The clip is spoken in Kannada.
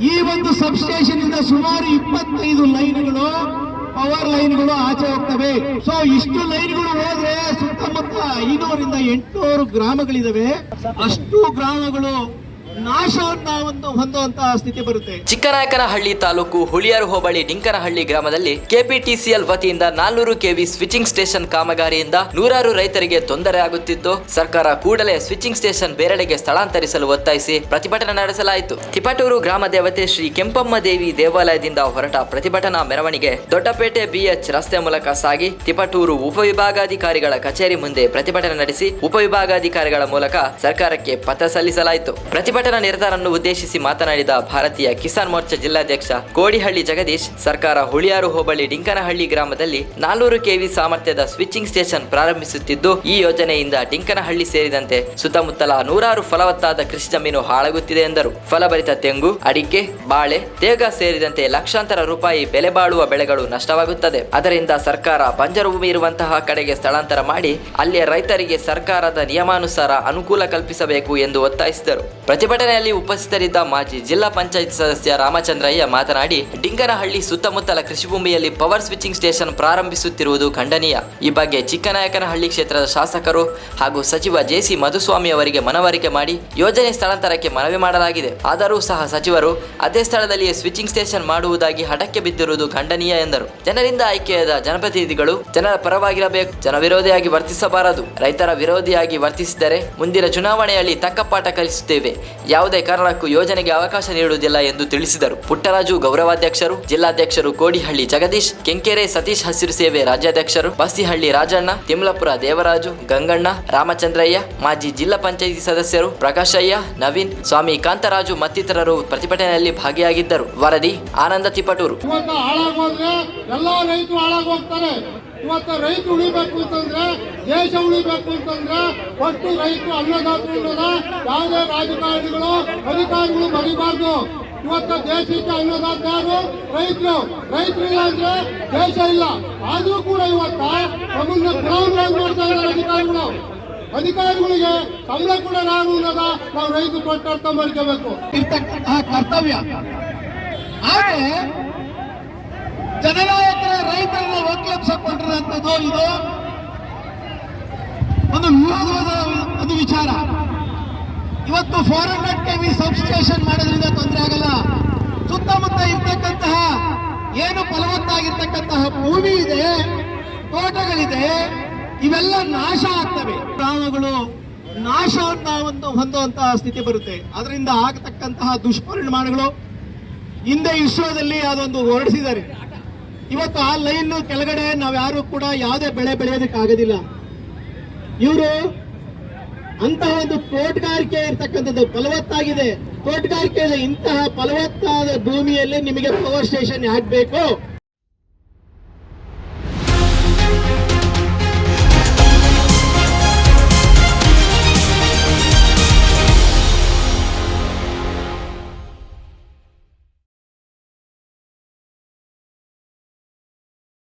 ಈ ಒಂದು ಸಬ್ಸ್ಟೇಷನ್ ಇಂದ ಸುಮಾರು 25 ಲೈನ್ಗಳು ಪವರ್ ಲೈನ್ಗಳು ಆಚೆ ಹೋಗ್ತವೆ. ಸೊ ಇಷ್ಟು ಲೈನ್ಗಳು ಹೋದ್ರೆ ಸುತ್ತಮುತ್ತ 500 ರಿಂದ 800 ಗ್ರಾಮಗಳಿದಾವೆ. ಅಷ್ಟು ಗ್ರಾಮಗಳು ನಾಶವನ್ನ ಹೊಂದುವಂತಹ ಸ್ಥಿತಿ ಬರುತ್ತೆ. ಚಿಕ್ಕನಾಯಕನಹಳ್ಳಿ ತಾಲೂಕು ಹುಳಿಯಾರು ಹೋಬಳಿ ಡಿಂಕನಹಳ್ಳಿ ಗ್ರಾಮದಲ್ಲಿ ಕೆಪಿಟಿಸಿಎಲ್ ವತಿಯಿಂದ 400 ಕೆವಿ ಸ್ವಿಚಿಂಗ್ ಸ್ಟೇಷನ್ ಕಾಮಗಾರಿಯಿಂದ ನೂರಾರು ರೈತರಿಗೆ ತೊಂದರೆ ಆಗುತ್ತಿದ್ದು, ಸರ್ಕಾರ ಕೂಡಲೇ ಸ್ವಿಚಿಂಗ್ ಸ್ಟೇಷನ್ ಬೇರೆಡೆಗೆ ಸ್ಥಳಾಂತರಿಸಲು ಒತ್ತಾಯಿಸಿ ಪ್ರತಿಭಟನೆ ನಡೆಸಲಾಯಿತು. ತಿಪಟೂರು ಗ್ರಾಮ ದೇವತೆ ಶ್ರೀ ಕೆಂಪಮ್ಮ ದೇವಿ ದೇವಾಲಯದಿಂದ ಹೊರಟ ಪ್ರತಿಭಟನಾ ಮೆರವಣಿಗೆ ದೊಡ್ಡಪೇಟೆ BH ರಸ್ತೆ ಮೂಲಕ ಸಾಗಿ ತಿಪಟೂರು ಉಪವಿಭಾಗಾಧಿಕಾರಿಗಳ ಕಚೇರಿ ಮುಂದೆ ಪ್ರತಿಭಟನೆ ನಡೆಸಿ ಉಪವಿಭಾಗಾಧಿಕಾರಿಗಳ ಮೂಲಕ ಸರ್ಕಾರಕ್ಕೆ ಪತ್ರ ಸಲ್ಲಿಸಲಾಯಿತು. ಪ್ರತಿಭಟನಾ ನಿರತರನ್ನು ಉದ್ದೇಶಿಸಿ ಮಾತನಾಡಿದ ಭಾರತೀಯ ಕಿಸಾನ್ ಮೋರ್ಚಾ ಜಿಲ್ಲಾಧ್ಯಕ್ಷ ಕೋಡಿಹಳ್ಳಿ ಜಗದೀಶ್, ಸರ್ಕಾರ ಹುಳಿಯಾರು ಹೋಬಳಿ ಡಿಂಕನಹಳ್ಳಿ ಗ್ರಾಮದಲ್ಲಿ 400 ಕೆವಿ ಸಾಮರ್ಥ್ಯದ ಸ್ವಿಚಿಂಗ್ ಸ್ಟೇಷನ್ ಪ್ರಾರಂಭಿಸುತ್ತಿದ್ದು, ಈ ಯೋಜನೆಯಿಂದ ಡಿಂಕನಹಳ್ಳಿ ಸೇರಿದಂತೆ ಸುತ್ತಮುತ್ತಲ ನೂರಾರು ಫಲವತ್ತಾದ ಕೃಷಿ ಜಮೀನು ಹಾಳಾಗುತ್ತಿದೆ ಎಂದರು. ಫಲಭರಿತ ತೆಂಗು, ಅಡಿಕೆ, ಬಾಳೆ, ತೇಗ ಸೇರಿದಂತೆ ಲಕ್ಷಾಂತರ ರೂಪಾಯಿ ಬೆಲೆ ಬಾಳುವ ಬೆಳೆಗಳು ನಷ್ಟವಾಗುತ್ತದೆ. ಅದರಿಂದ ಸರ್ಕಾರ ಬಂಜರು ಭೂಮಿ ಇರುವಂತಹ ಕಡೆಗೆ ಸ್ಥಳಾಂತರ ಮಾಡಿ ಅಲ್ಲಿಯ ರೈತರಿಗೆ ಸರ್ಕಾರದ ನಿಯಮಾನುಸಾರ ಅನುಕೂಲ ಕಲ್ಪಿಸಬೇಕು ಎಂದು ಒತ್ತಾಯಿಸಿದರು. ಪ್ರತಿಭಟನೆಯಲ್ಲಿ ಉಪಸ್ಥಿತರಿದ್ದ ಮಾಜಿ ಜಿಲ್ಲಾ ಪಂಚಾಯತ್ ಸದಸ್ಯ ರಾಮಚಂದ್ರಯ್ಯ ಮಾತನಾಡಿ, ಡಿಂಕನಹಳ್ಳಿ ಸುತ್ತಮುತ್ತಲ ಕೃಷಿ ಭೂಮಿಯಲ್ಲಿ ಪವರ್ ಸ್ವಿಚಿಂಗ್ ಸ್ಟೇಷನ್ ಪ್ರಾರಂಭಿಸುತ್ತಿರುವುದು ಖಂಡನೀಯ. ಈ ಬಗ್ಗೆ ಚಿಕ್ಕನಾಯಕನಹಳ್ಳಿ ಕ್ಷೇತ್ರದ ಶಾಸಕರು ಹಾಗೂ ಸಚಿವ JC ಮಧುಸ್ವಾಮಿ ಅವರಿಗೆ ಮನವರಿಕೆ ಮಾಡಿ ಯೋಜನೆ ಸ್ಥಳಾಂತರಕ್ಕೆ ಮನವಿ ಮಾಡಲಾಗಿದೆ. ಆದರೂ ಸಹ ಸಚಿವರು ಅದೇ ಸ್ಥಳದಲ್ಲಿಯೇ ಸ್ವಿಚಿಂಗ್ ಸ್ಟೇಷನ್ ಮಾಡುವುದಾಗಿ ಹಠಕ್ಕೆ ಬಿದ್ದಿರುವುದು ಖಂಡನೀಯ ಎಂದರು. ಜನರಿಂದ ಆಯ್ಕೆಯಾದ ಜನಪ್ರತಿನಿಧಿಗಳು ಜನರ ಪರವಾಗಿರಬೇಕು, ಜನವಿರೋಧಿಯಾಗಿ ವರ್ತಿಸಬಾರದು. ರೈತರ ವಿರೋಧಿಯಾಗಿ ವರ್ತಿಸಿದರೆ ಮುಂದಿನ ಚುನಾವಣೆಯಲ್ಲಿ ತಕ್ಕ ಪಾಠ ಕಲಿಸುತ್ತೇವೆ. ಯಾವುದೇ ಕಾರಣಕ್ಕೂ ಯೋಜನೆಗೆ ಅವಕಾಶ ನೀಡುವುದಿಲ್ಲ ಎಂದು ತಿಳಿಸಿದರು. ಪುಟ್ಟರಾಜು ಗೌರವಾಧ್ಯಕ್ಷರು, ಜಿಲ್ಲಾಧ್ಯಕ್ಷರು ಕೋಡಿಹಳ್ಳಿ ಜಗದೀಶ್, ಕೆಂಕೆರೆ ಸತೀಶ್ ಹಸಿರು ಸೇವೆ ರಾಜ್ಯಾಧ್ಯಕ್ಷರು, ಬಸ್ತಿಹಳ್ಳಿ ರಾಜಣ್ಣ, ತಿಮ್ಲಾಪುರ ದೇವರಾಜು, ಗಂಗಣ್ಣ, ರಾಮಚಂದ್ರಯ್ಯ, ಮಾಜಿ ಜಿಲ್ಲಾ ಪಂಚಾಯಿತಿ ಸದಸ್ಯರು ಪ್ರಕಾಶಯ್ಯ, ನವೀನ್, ಸ್ವಾಮಿ ಕಾಂತರಾಜು ಮತ್ತಿತರರು ಪ್ರತಿಭಟನೆಯಲ್ಲಿ ಭಾಗಿಯಾಗಿದ್ದರು. ವರದಿ ಆನಂದ ತಿಪಟೂರು. ಇವತ್ತು ರೈತರು ಉಳಿಬೇಕು ಅಂತಂದ್ರೆ, ದೇಶ ಉಳಿಬೇಕು ಅಂತಂದ್ರೆ ಒಟ್ಟು ರೈತರು ಅನ್ನದಾತರು ಯಾವುದೇ ರಾಜಕಾರಣಿಗಳು ಅಧಿಕಾರಿಗಳು ಬರೀಬಾರ್ದು. ಇವತ್ತು ದೇಶಕ್ಕೆ ಅನ್ನದಾತ ಯಾರು? ರೈತರು. ರೈತರಿಲ್ಲ ಅಂದ್ರೆ ದೇಶ ಇಲ್ಲ. ಆದ್ರೂ ಕೂಡ ಇವತ್ತ ನಮ್ಮನ್ನ ಗುಲಾಮರಾಗಿ ಮಾಡ್ತಾ ಇದ್ದಾರೆ ಅಧಿಕಾರಿಗಳಿಗೆ ಸಂಬಳ ಕೂಡ ನಾನು ಅನ್ನೋದ ನಾವು ರೈತರು ಕೊಟ್ಟ ಮಾಡ್ಕೋಬೇಕು ಇರ್ತಕ್ಕಂತಹ ಕರ್ತವ್ಯ. ಆದರೆ ಜನನಾಯಕರ ರೈತರನ್ನ ಒಕ್ಕಲೆಬ್ಸಿಕೊಂಡಿರುವಂಥದ್ದು ಇದು ಒಂದು ವಿವಾದವಾದ ಒಂದು ವಿಚಾರ. ಇವತ್ತು 400 ಕೆವಿ ಸಬ್ಸ್ಟೇಷನ್ ಮಾಡೋದ್ರಿಂದ ತೊಂದರೆ ಆಗಲ್ಲ. ಸುತ್ತಮುತ್ತ ಇರ್ತಕ್ಕಂತಹ ಏನು ಫಲವತ್ತಾಗಿರ್ತಕ್ಕಂತಹ ಭೂಮಿ ಇದೆ, ತೋಟಗಳಿದೆ, ಇವೆಲ್ಲ ನಾಶ ಆಗ್ತವೆ. ಗ್ರಾಮಗಳು ನಾಶವನ್ನ ಹೊಂದುವಂತಹ ಸ್ಥಿತಿ ಬರುತ್ತೆ. ಅದರಿಂದ ಆಗತಕ್ಕಂತಹ ದುಷ್ಪರಿಣಾಮಗಳು ಹಿಂದೆ ಇಸ್ರೋದಲ್ಲಿ ಅದೊಂದು ಹೊರಡಿಸಿದ್ದಾರೆ. ಇವತ್ತು ಆ ಲೈನ್ ಕೆಳಗಡೆ ನಾವ್ಯಾರು ಕೂಡ ಯಾವುದೇ ಬೆಳೆ ಬೆಳೆಯೋದಕ್ಕಾಗೋದಿಲ್ಲ. ಇವರು ಅಂತಹ ಒಂದು ತೋಟಗಾರಿಕೆ ಇರ್ತಕ್ಕಂಥದ್ದು ಫಲವತ್ತಾಗಿದೆ, ತೋಟಗಾರಿಕೆ ಇದೆ. ಇಂತಹ ಫಲವತ್ತಾದ ಭೂಮಿಯಲ್ಲಿ ನಿಮಗೆ ಪವರ್ ಸ್ಟೇಷನ್ ಯಾಕೆ ಬೇಕು?